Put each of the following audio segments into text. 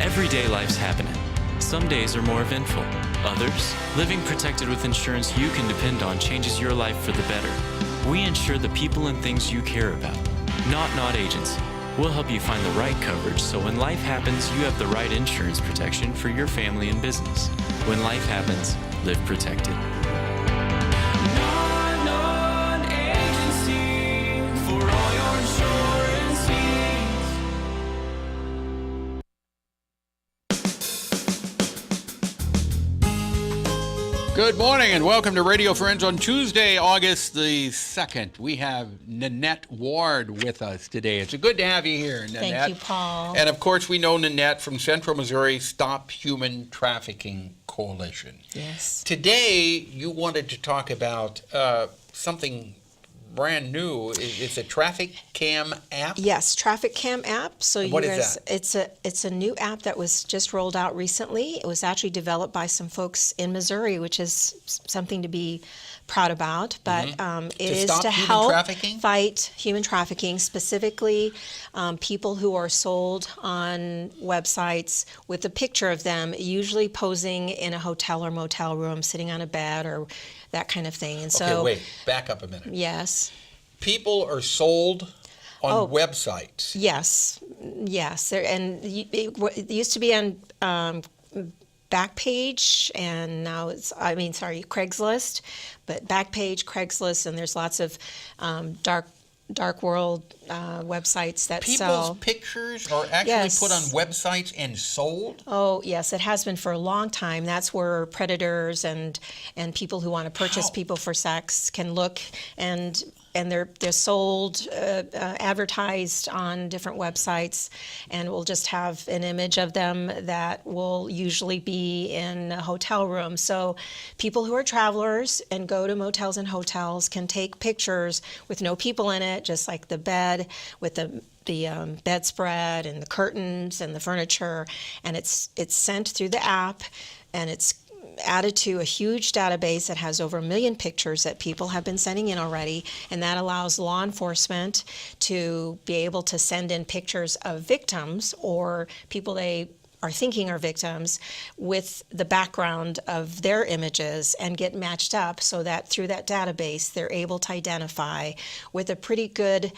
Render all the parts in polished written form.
Everyday life's happening. Some days are more eventful. Others, living protected with insurance you can depend on changes your life for the better. We insure the people and things you care about. Not Agency. We'll help you find the right coverage so when life happens, you have the right insurance protection for your family and business. When life happens, live protected. Agency for all your insurance needs. Good morning and welcome to Radio Friends on Tuesday, August the 2nd. We have Nanette Ward with us today. It's good to have you here, Nanette. Thank you, Paul. And of course, we know Nanette from Central Missouri Stop Human Trafficking Coalition. Yes. Today, you wanted to talk about something brand new. It's a TrafficCam app? Yes, TraffickCam app. So what is that? It's a new app that was just rolled out recently. It was actually developed by some folks in Missouri, which is something to be proud about. But it is to help fight human trafficking, specifically people who are sold on websites with a picture of them, usually posing in a hotel or motel room, sitting on a bed or that kind of thing. And okay, wait, back up a minute. Yes. People are sold on websites. Yes. And it used to be on Backpage, and now it's, Craigslist, but Backpage, Craigslist, and there's lots of dark world websites that sell. People's pictures are actually put on websites and sold? Oh, yes, it has been for a long time. That's where predators and people who want to purchase people for sex can look, and they're sold, advertised on different websites, and we'll just have an image of them that will usually be in a hotel room. So people who are travelers and go to motels and hotels can take pictures with no people in it, just like the bed with the bedspread and the curtains and the furniture, and it's sent through the app, and it's added to a huge database that has over 1 million pictures that people have been sending in already, and that allows law enforcement to be able to send in pictures of victims or people they are thinking are victims with the background of their images and get matched up so that through that database they're able to identify with a pretty good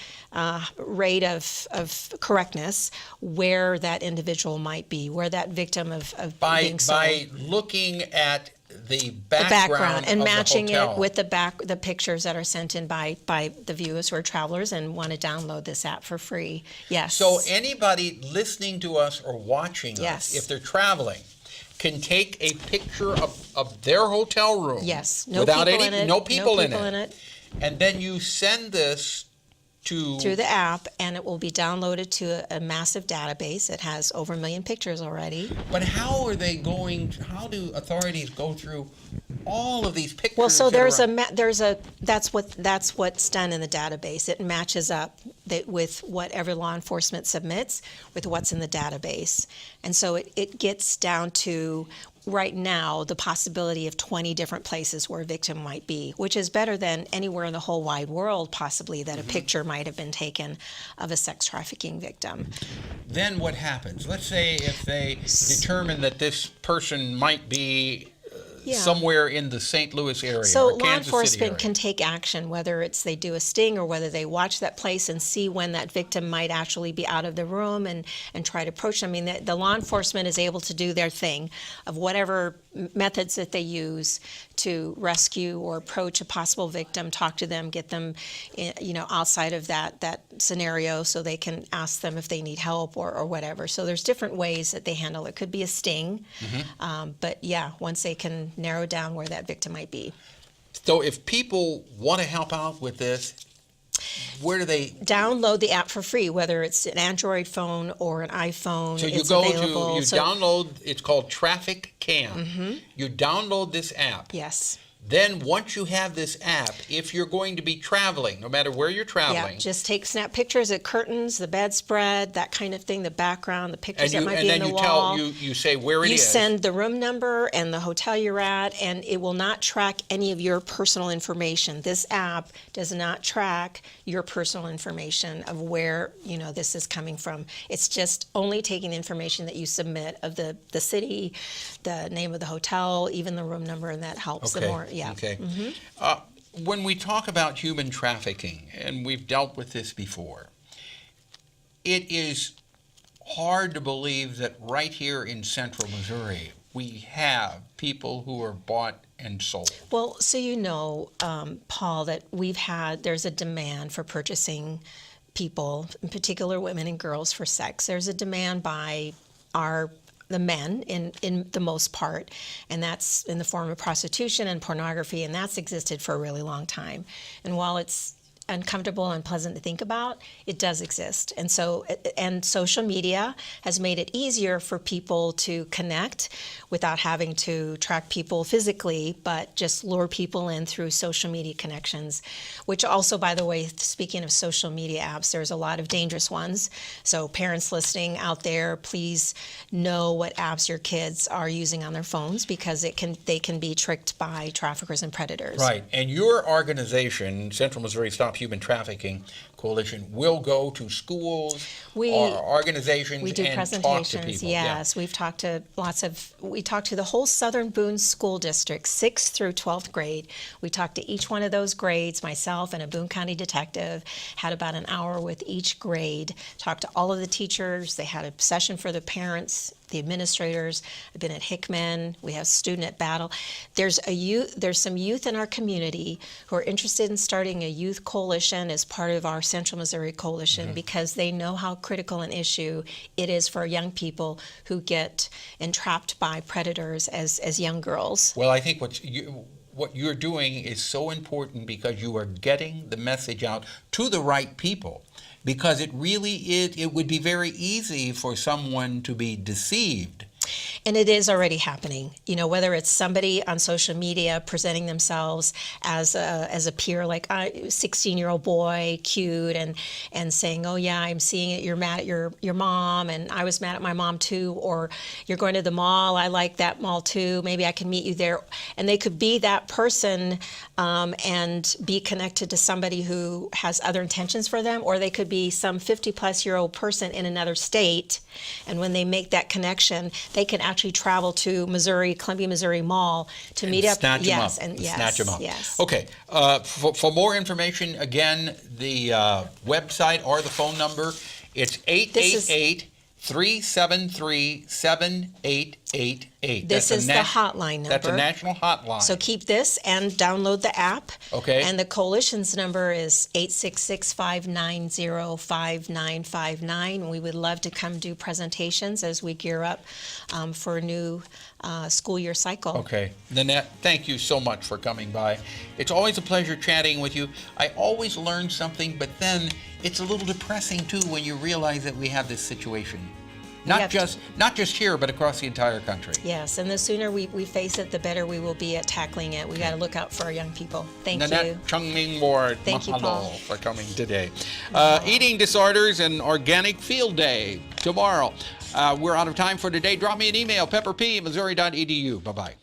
rate of correctness where that individual might be, where that victim of being sold. By looking at the background and of matching the hotel. it with the pictures that are sent in by the viewers who are travelers and want to download this app for free. Yes. So anybody listening to us or watching us, if they're traveling, can take a picture of their hotel room. Yes. No people in it. And then you send this through the app, and it will be downloaded to a massive database. It has over 1 million pictures already. But how do authorities go through all of these pictures? Well, so that's what's done in the database. It matches up with whatever law enforcement submits with what's in the database. And so it gets down to right now the possibility of 20 different places where a victim might be, which is better than anywhere in the whole wide world possibly that a picture might have been taken of a sex trafficking victim. Then what happens? Let's say if they determine that this person might be somewhere in the St. Louis area. So or law Kansas enforcement City can take action, whether it's they do a sting or whether they watch that place and see when that victim might actually be out of the room and try to approach them. I mean, the law enforcement is able to do their thing of whatever methods that they use to rescue or approach a possible victim, talk to them, get them, outside of that scenario so they can ask them if they need help or whatever. So there's different ways that they handle it. It could be a sting, but once they can narrow down where that victim might be. So if people want to help out with this, where do they download the app for free, whether it's an Android phone or an iPhone? So you download, it's called TraffickCam. You download this app. Yes. Then once you have this app, if you're going to be traveling, no matter where you're traveling. Yeah, just snap pictures of curtains, the bedspread, that kind of thing, the background, the pictures that might be in the wall. You say where it is. You send the room number and the hotel you're at, and it will not track any of your personal information. This app does not track your personal information of where, this is coming from. It's just only taking the information that you submit of the city, the name of the hotel, even the room number, and that helps. Okay. The more, yeah. Okay. When we talk about human trafficking, and we've dealt with this before, it is hard to believe that right here in central Missouri, we have people who are bought and sold. Well, so Paul, that there's a demand for purchasing people, in particular women and girls, for sex. There's a demand by the men in the most part, and that's in the form of prostitution and pornography, and that's existed for a really long time. And while it's uncomfortable and unpleasant to think about, it does exist. And social media has made it easier for people to connect without having to track people physically, but just lure people in through social media connections, which also, by the way, speaking of social media apps, there's a lot of dangerous ones. So parents listening out there, please know what apps your kids are using on their phones, because they can be tricked by traffickers and predators. Right. And your organization, Central Missouri Stop Human Trafficking Coalition, will go to schools or organizations we do and presentations. talk to people. Yes, we've talked to we talked to the whole Southern Boone School District, 6th through 12th grade. We talked to each one of those grades, myself and a Boone County detective, had about an hour with each grade, talked to all of the teachers. They had a session for the parents, the administrators. I've been at Hickman. We have student at Battle. There's some youth in our community who are interested in starting a youth coalition as part of our Central Missouri Coalition, because they know how critical an issue it is for young people who get entrapped by predators as young girls. Well, I think what you're doing is so important, because you are getting the message out to the right people. Because it would be very easy for someone to be deceived. And it is already happening. Whether it's somebody on social media presenting themselves as a peer, like a 16-year-old boy, cute, and saying, "Oh yeah, I'm seeing it. You're mad at your mom, and I was mad at my mom too." Or, "You're going to the mall. I like that mall too. Maybe I can meet you there." And they could be that person and be connected to somebody who has other intentions for them, or they could be some 50-plus-year-old person in another state. And when they make that connection, they can actually travel to Columbia, Missouri Mall to meet up. Snatch them up. Snatch them up. Yes. Okay. For more information, again, the website or the phone number, it's 888-373-7888. This is the hotline number. That's a national hotline. So keep this and download the app. Okay. And the coalition's number is 866-590-5959. We would love to come do presentations as we gear up for a new school year cycle. Okay. Nanette, thank you so much for coming by. It's always a pleasure chatting with you. I always learn something, but then it's a little depressing too when you realize that we have this situation. Not just here, but across the entire country. Yes, and the sooner we face it, the better we will be at tackling it. We got to look out for our young people. Thank Nanette you. Chungming Ward, Thank you, Paul, for coming today. Eating disorders and organic field day tomorrow. We're out of time for today. Drop me an email, pepperp@missouri.edu. Bye-bye.